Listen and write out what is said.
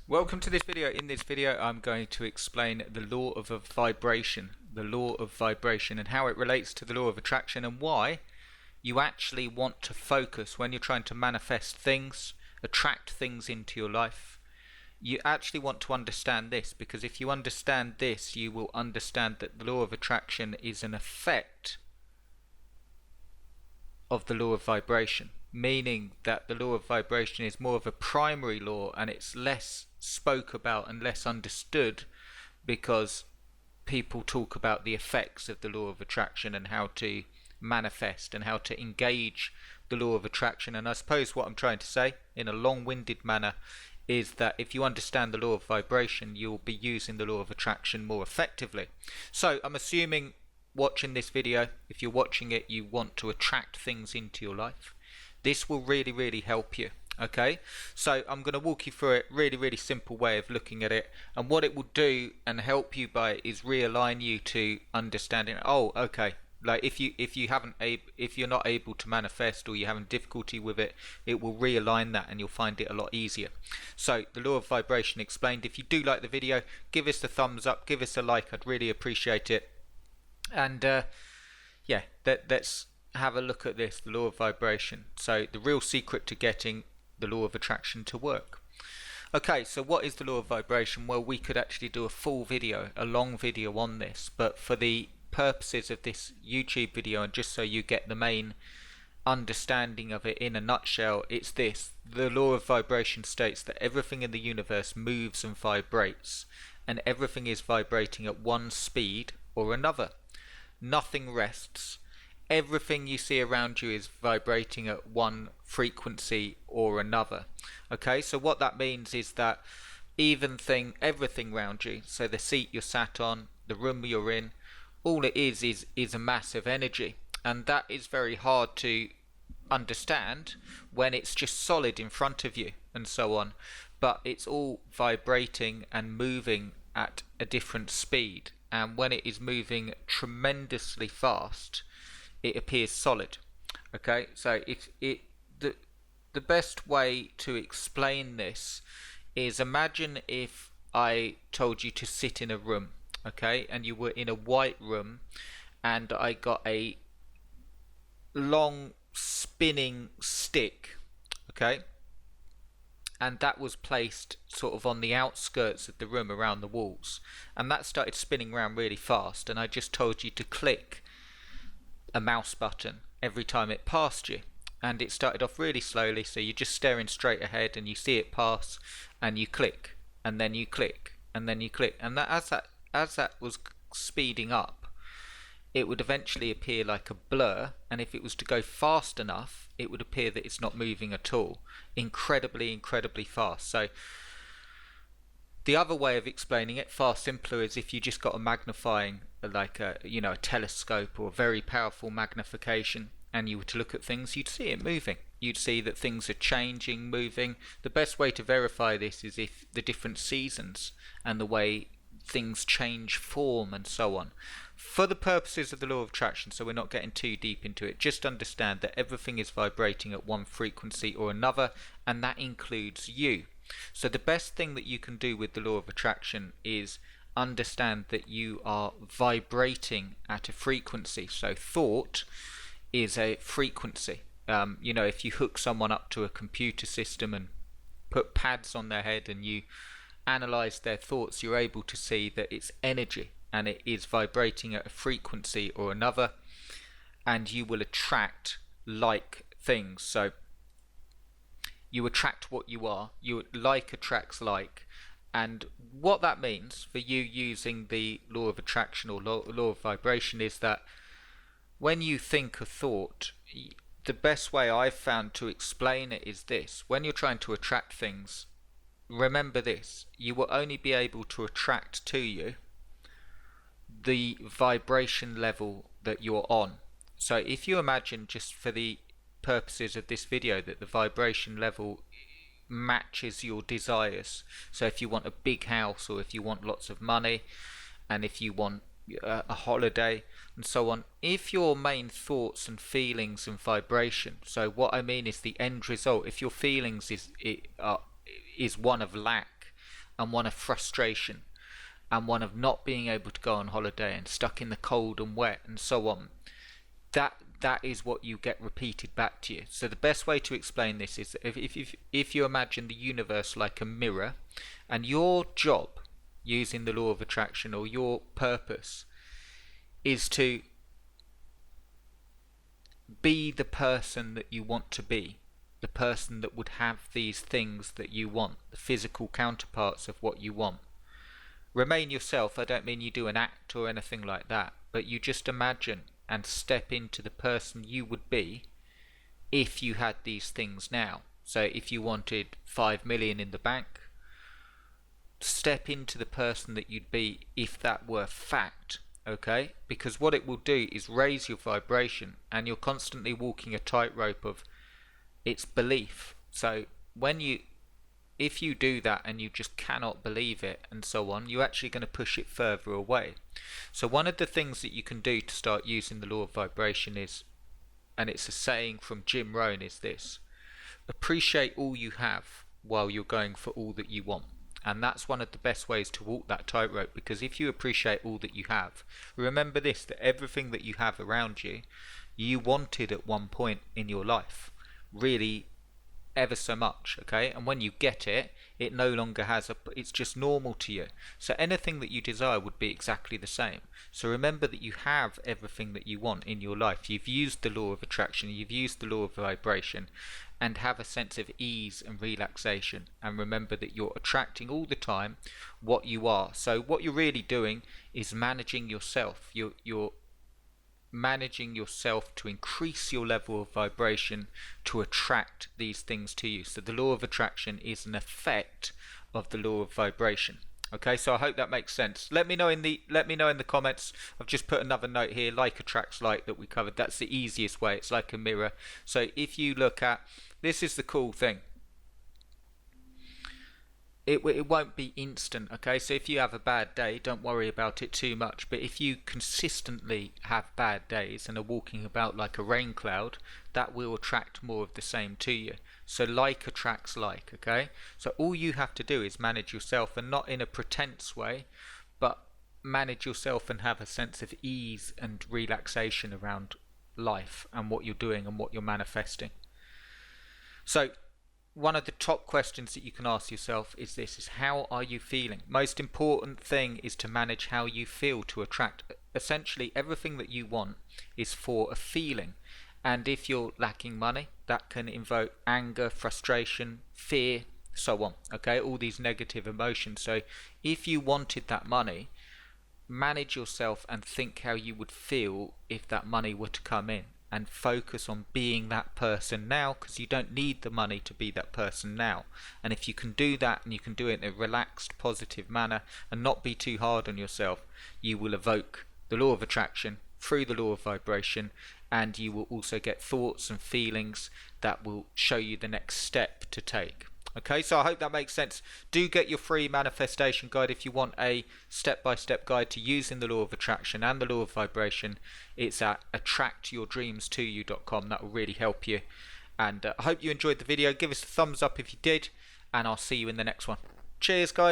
Welcome to this video. In this video I'm going to explain the law of a vibration, and how it relates to the law of attraction, and why you actually want to focus when you're trying to manifest things, attract things into your life. You actually want to understand this, because if you understand this, you will understand that the law of attraction is an effect of the law of vibration, meaning that the law of vibration is more of a primary law and it's less spoke about and less understood, because people talk about the effects of the law of attraction and how to manifest and how to engage the law of attraction. And I suppose what I'm trying to say in a long-winded manner is that if you understand the law of vibration, you'll be using the law of attraction more effectively. So I'm assuming, watching this video, if you're watching it, you want to attract things into your life. This will really help you. Okay, so I'm going to walk you through it. Really simple way of looking at it, and what it will do and help you by is realign you to understanding. Oh, okay. Like if you're not able to manifest, or you're having difficulty with it, it will realign that and you'll find it a lot easier. So the law of vibration explained. If you do like the video, give us a thumbs up, give us a like. I'd really appreciate it. And yeah, let's have a look at this, the law of vibration. So the real secret to getting the law of attraction to work. Okay, so what is the law of vibration? Well, we could actually do a full video, a long video on this, but for the purposes of this YouTube video, and just so you get the main understanding of it in a nutshell, it's this. The law of vibration states that everything in the universe moves and vibrates, and everything is vibrating at one speed or another. Nothing rests. Everything you see around you is vibrating at one frequency or another. Okay, so what that means is that everything around you, so the seat you're sat on, the room you're in, all it is a mass of energy, and that is very hard to understand when it's just solid in front of you and so on, but it's all vibrating and moving at a different speed, and when it is moving tremendously fast, it appears solid. Okay, so the best way to explain this is, imagine if I told you to sit in a room, okay, and you were in a white room, and I got a long spinning stick, okay, and that was placed sort of on the outskirts of the room around the walls, and that started spinning around really fast, and I just told you to click a mouse button every time it passed you, and it started off really slowly, so you're just staring straight ahead and you see it pass, and you click, and then you click, and then you click, and that as that was speeding up, it would eventually appear like a blur, and if it was to go fast enough, it would appear that it's not moving at all. Incredibly fast. So the other way of explaining it, far simpler, is if you just got a magnifying, like a telescope or a very powerful magnification, and you were to look at things, you'd see it moving. You'd see that things are changing, moving. The best way to verify this is if the different seasons and the way things change form and so on. For the purposes of the law of attraction, so we're not getting too deep into it, just understand that everything is vibrating at one frequency or another, and that includes you. So the best thing that you can do with the law of attraction is understand that you are vibrating at a frequency. So thought is a frequency. If you hook someone up to a computer system and put pads on their head and you analyze their thoughts, you're able to see that it's energy and it is vibrating at a frequency or another, and you will attract like things. So you attract what you are. Like attracts like. And what that means for you using the law of attraction or law of vibration is that when you think a thought, the best way I've found to explain it is this. When you're trying to attract things, remember this. You will only be able to attract to you the vibration level that you're on. So if you imagine, just for the purposes of this video, that the vibration level matches your desires. So if you want a big house, or if you want lots of money, and if you want a holiday and so on, if your main thoughts and feelings and vibration, so what I mean is the end result, if your feelings is one of lack, and one of frustration, and one of not being able to go on holiday and stuck in the cold and wet and so on, that is what you get repeated back to you. So the best way to explain this is if you imagine the universe like a mirror, and your job using the law of attraction, or your purpose, is to be the person that you want to be, the person that would have these things that you want, the physical counterparts of what you want. Remain yourself. I don't mean you do an act or anything like that, but you just imagine and step into the person you would be if you had these things now. So if you wanted 5 million in the bank, step into the person that you'd be if that were fact. Okay, because what it will do is raise your vibration, and you're constantly walking a tightrope of its belief. So if you do that and you just cannot believe it and so on, you're actually going to push it further away. So one of the things that you can do to start using the law of vibration is, and it's a saying from Jim Rohn, is this: appreciate all you have while you're going for all that you want. And that's one of the best ways to walk that tightrope, because if you appreciate all that you have, remember this, that everything that you have around you, you wanted at one point in your life, really ever so much, okay? And when you get it, it no longer has it's just normal to you. So anything that you desire would be exactly the same. So remember that you have everything that you want in your life. You've used the law of attraction, you've used the law of vibration, and have a sense of ease and relaxation. And remember that you're attracting all the time what you are. So what you're really doing is managing yourself. You're managing yourself to increase your level of vibration to attract these things to you. So the law of attraction is an effect of the law of vibration. Okay, so I hope that makes sense. Let me know in the comments. I've just put another note here: like attracts like, that we covered. That's the easiest way. It's like a mirror. So if you look at, this is the cool thing, it won't be instant. Okay, so if you have a bad day, don't worry about it too much. But if you consistently have bad days and are walking about like a rain cloud, that will attract more of the same to you. So like attracts like. Okay, so all you have to do is manage yourself, and not in a pretense way, but manage yourself and have a sense of ease and relaxation around life and what you're doing and what you're manifesting. So one of the top questions that you can ask yourself is this: is how are you feeling? Most important thing is to manage how you feel to attract. Essentially everything that you want is for a feeling, and if you're lacking money, that can invoke anger, frustration, fear, so on. Okay, all these negative emotions. So if you wanted that money, manage yourself and think how you would feel if that money were to come in, and focus on being that person now, because you don't need the money to be that person now. And if you can do that, and you can do it in a relaxed, positive manner and not be too hard on yourself, you will evoke the law of attraction through the law of vibration, and you will also get thoughts and feelings that will show you the next step to take. Okay, so I hope that makes sense. Do get your free manifestation guide if you want a step-by-step guide to using the law of attraction and the law of vibration. It's at attractyourdreamstoyou.com. That will really help you. And I hope you enjoyed the video. Give us a thumbs up if you did, and I'll see you in the next one. Cheers, guys.